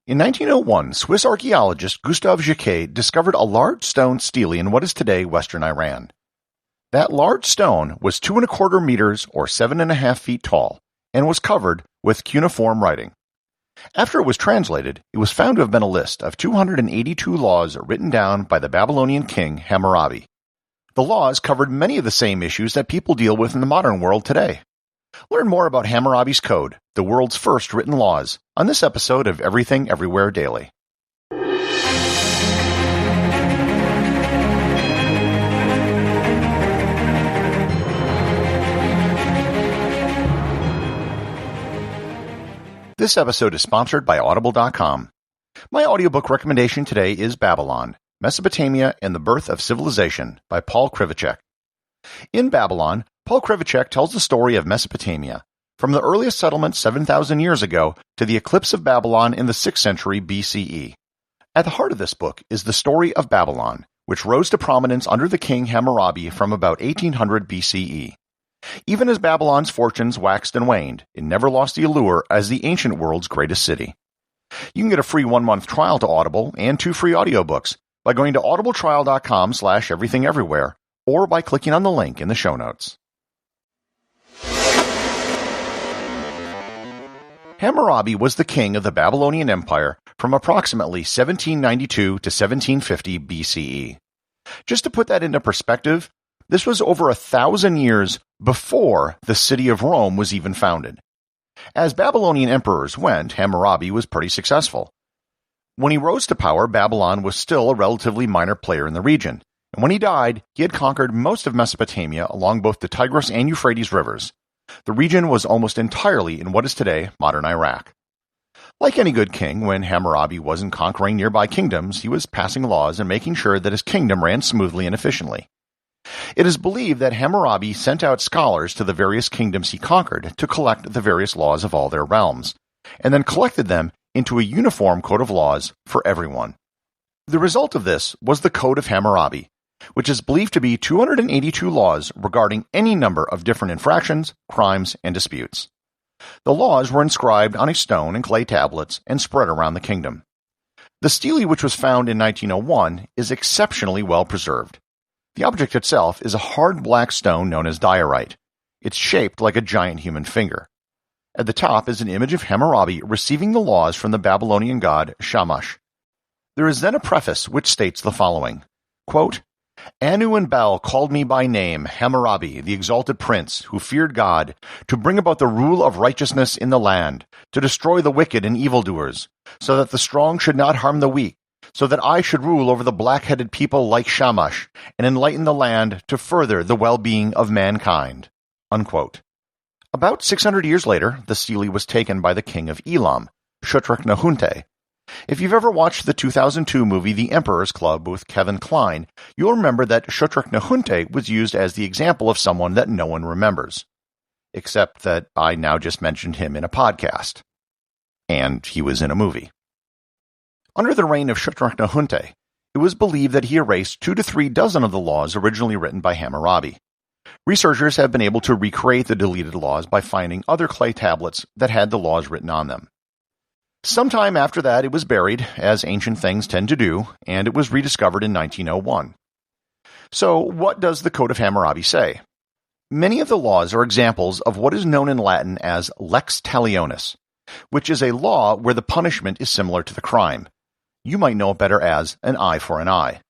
In 1901, Swiss archaeologist Gustave Jequier discovered a large stone stele in what is today western Iran. That large stone was 2¼ meters or 7½ feet tall and was covered with cuneiform writing. After it was translated, it was found to have been a list of 282 laws written down by the Babylonian King Hammurabi. The laws covered many of the same issues that people deal with in the modern world today. Learn more about Hammurabi's Code, the world's first written laws, on this episode of Everything Everywhere Daily. This episode is sponsored by Audible.com. My audiobook recommendation today is Babylon, Mesopotamia and the Birth of Civilization by Paul Krivacek. In Babylon, Paul Krivacek tells the story of Mesopotamia, from the earliest settlement 7,000 years ago to the eclipse of Babylon in the 6th century BCE. At the heart of this book is the story of Babylon, which rose to prominence under the king Hammurabi from about 1800 BCE. Even as Babylon's fortunes waxed and waned, it never lost the allure as the ancient world's greatest city. You can get a free 1-month trial to Audible and 2 free audiobooks by going to audibletrial.com/everythingeverywhere or by clicking on the link in the show notes. Hammurabi was the king of the Babylonian Empire from approximately 1792 to 1750 BCE. Just to put that into perspective, this was over 1,000 years before the city of Rome was even founded. As Babylonian emperors went, Hammurabi was pretty successful. When he rose to power, Babylon was still a relatively minor player in the region, and when he died, he had conquered most of Mesopotamia along both the Tigris and Euphrates rivers. The region was almost entirely in what is today modern Iraq. Like any good king, when Hammurabi wasn't conquering nearby kingdoms, he was passing laws and making sure that his kingdom ran smoothly and efficiently. It is believed that Hammurabi sent out scholars to the various kingdoms he conquered to collect the various laws of all their realms, and then collected them into a uniform code of laws for everyone. The result of this was the Code of Hammurabi, which is believed to be 282 laws regarding any number of different infractions, crimes, and disputes. The laws were inscribed on a stone and clay tablets and spread around the kingdom. The stele, which was found in 1901, is exceptionally well preserved. The object itself is a hard black stone known as diorite. It's shaped like a giant human finger. At the top is an image of Hammurabi receiving the laws from the Babylonian god Shamash. There is then a preface which states the following, quote, "Anu and Bel called me by name, Hammurabi, the exalted prince, who feared God, to bring about the rule of righteousness in the land, to destroy the wicked and evildoers, so that the strong should not harm the weak, so that I should rule over the black-headed people like Shamash, and enlighten the land to further the well-being of mankind." Unquote. About 600 years later, the stele was taken by the king of Elam, Shutruk-Nahunte. If you've ever watched the 2002 movie The Emperor's Club with Kevin Kline, you'll remember that Shutruk-Nahunte was used as the example of someone that no one remembers. Except that I now just mentioned him in a podcast. And he was in a movie. Under the reign of Shutruk-Nahunte, it was believed that he erased 2 to 3 dozen of the laws originally written by Hammurabi. Researchers have been able to recreate the deleted laws by finding other clay tablets that had the laws written on them. Sometime after that, it was buried, as ancient things tend to do, and it was rediscovered in 1901. So, what does the Code of Hammurabi say? Many of the laws are examples of what is known in Latin as lex talionis, which is a law where the punishment is similar to the crime. You might know it better as an eye for an eye.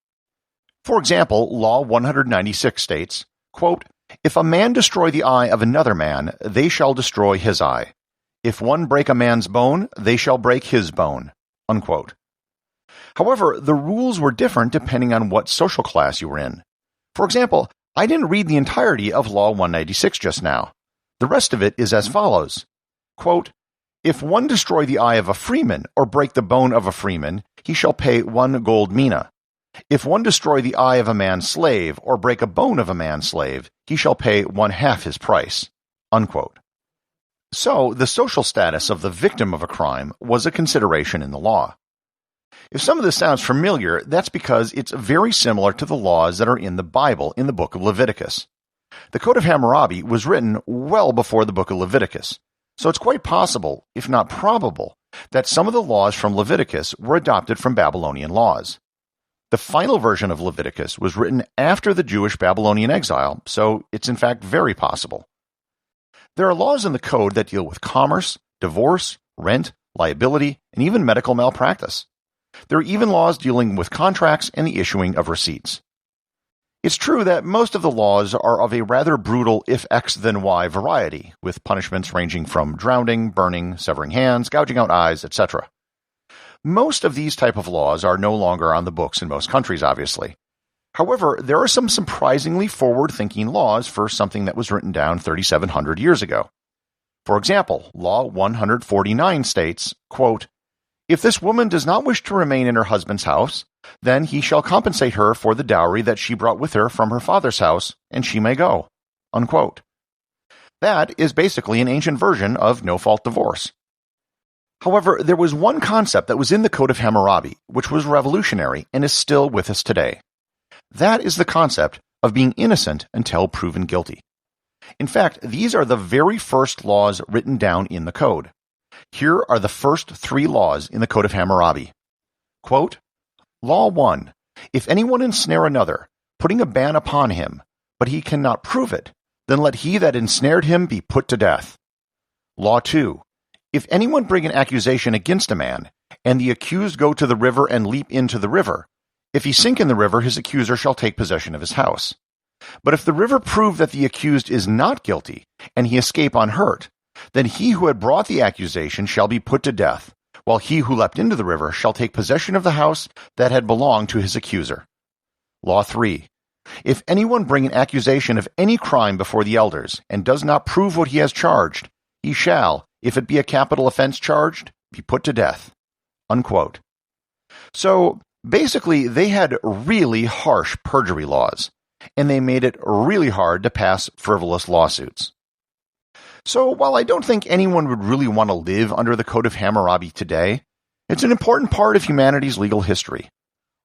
For example, Law 196 states, quote, "If a man destroy the eye of another man, they shall destroy his eye. If one break a man's bone, they shall break his bone." Unquote. However, the rules were different depending on what social class you were in. For example, I didn't read the entirety of Law 196 just now. The rest of it is as follows. Quote, "If one destroy the eye of a freeman or break the bone of a freeman, he shall pay 1 gold mina. If one destroy the eye of a man's slave or break a bone of a man's slave, he shall pay 1/2 his price." Unquote. So, the social status of the victim of a crime was a consideration in the law. If some of this sounds familiar, that's because it's very similar to the laws that are in the Bible in the book of Leviticus. The Code of Hammurabi was written well before the book of Leviticus, so it's quite possible, if not probable, that some of the laws from Leviticus were adopted from Babylonian laws. The final version of Leviticus was written after the Jewish Babylonian exile, so it's in fact very possible. There are laws in the code that deal with commerce, divorce, rent, liability, and even medical malpractice. There are even laws dealing with contracts and the issuing of receipts. It's true that most of the laws are of a rather brutal if X then Y variety, with punishments ranging from drowning, burning, severing hands, gouging out eyes, etc. Most of these type of laws are no longer on the books in most countries, obviously. However, there are some surprisingly forward-thinking laws for something that was written down 3,700 years ago. For example, Law 149 states, quote, "If this woman does not wish to remain in her husband's house, then he shall compensate her for the dowry that she brought with her from her father's house, and she may go." Unquote. That is basically an ancient version of no-fault divorce. However, there was one concept that was in the Code of Hammurabi, which was revolutionary and is still with us today. That is the concept of being innocent until proven guilty. In fact, these are the very first laws written down in the code. Here are the first 3 laws in the Code of Hammurabi. Quote, Law 1. If anyone ensnare another, putting a ban upon him, but he cannot prove it, then let he that ensnared him be put to death. Law 2. If anyone bring an accusation against a man, and the accused go to the river and leap into the river, if he sink in the river, his accuser shall take possession of his house. But if the river prove that the accused is not guilty, and he escape unhurt, then he who had brought the accusation shall be put to death, while he who leapt into the river shall take possession of the house that had belonged to his accuser. Law 3. If anyone bring an accusation of any crime before the elders, and does not prove what he has charged, he shall, if it be a capital offense charged, be put to death. Unquote. So, basically, they had really harsh perjury laws, and they made it really hard to pass frivolous lawsuits. So, while I don't think anyone would really want to live under the Code of Hammurabi today, it's an important part of humanity's legal history.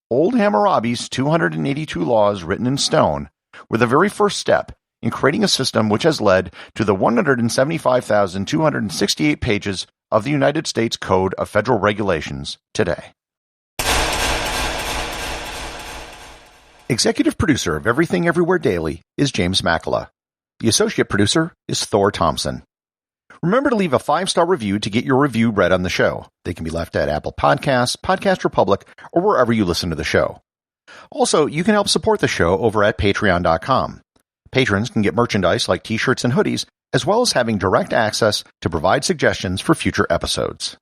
Old Hammurabi's 282 laws written in stone were the very first step in creating a system which has led to the 175,268 pages of the United States Code of Federal Regulations today. Executive producer of Everything Everywhere Daily is James Makala. The associate producer is Thor Thompson. Remember to leave a 5-star review to get your review read on the show. They can be left at Apple Podcasts, Podcast Republic, or wherever you listen to the show. Also, you can help support the show over at Patreon.com. Patrons can get merchandise like t-shirts and hoodies, as well as having direct access to provide suggestions for future episodes.